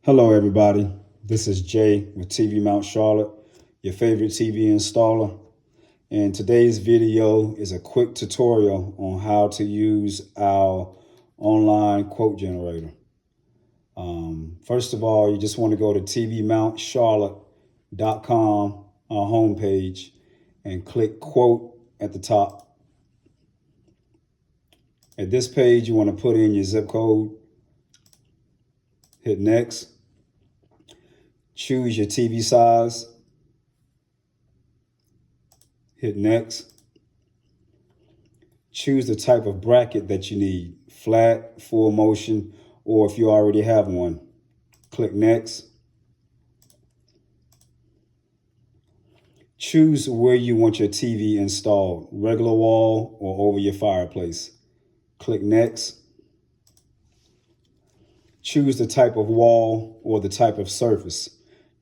Hello, everybody. This is Jay with TV Mount Charlotte, your favorite TV installer. And today's video is a quick tutorial on how to use our online quote generator. First of all, you just want to go to tvmountcharlotte.com, our homepage, and click quote at the top. At this page, you want to put in your zip code, hit next. Choose your TV size, hit next. Choose the type of bracket that you need, flat, full motion, or if you already have one, click next. Choose where you want your TV installed, regular wall or over your fireplace. Click next. Choose the type of wall or the type of surface,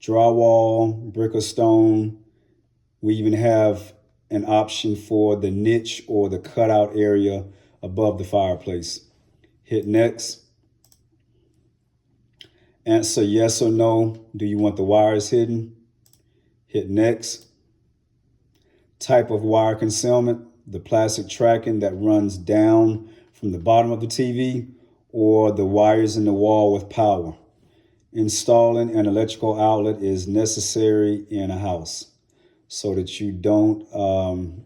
drywall, brick or stone. We even have an option for the niche or the cutout area above the fireplace. Hit next. Answer yes or no. Do you want the wires hidden? Hit next. Type of wire concealment, the plastic tracking that runs down from the bottom of the TV, or the wires in the wall with power. Installing an electrical outlet is necessary in a house so that you don't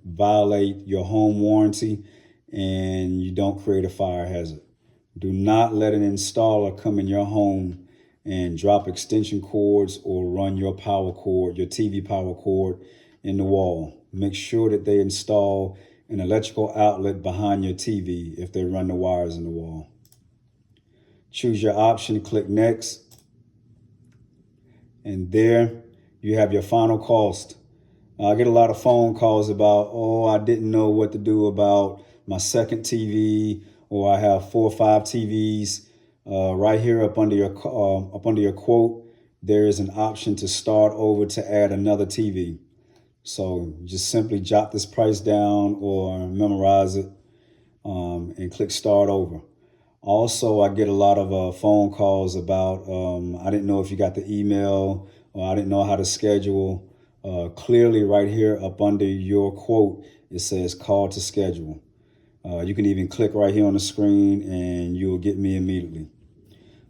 violate your home warranty and you don't create a fire hazard. Do not let an installer come in your home and drop extension cords or run your power cord, your TV power cord in the wall. Make sure that they install an electrical outlet behind your TV if they run the wires in the wall. Choose your option, click next. And there you have your final cost. I get a lot of phone calls about, oh, I didn't know what to do about my second TV, or I have 4 or 5 TVs. Right here up under your quote, there is an option to start over to add another TV. So just simply jot this price down or memorize it and click start over. Also, I get a lot of phone calls about, I didn't know if you got the email, or I didn't know how to schedule. Clearly right here up under your quote, it says call to schedule. You can even click right here on the screen and you'll get me immediately.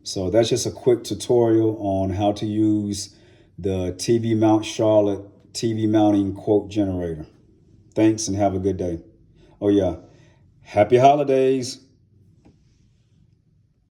So that's just a quick tutorial on how to use the TV Mount Charlotte TV mounting quote generator. Thanks and have a good day. Oh yeah, happy holidays.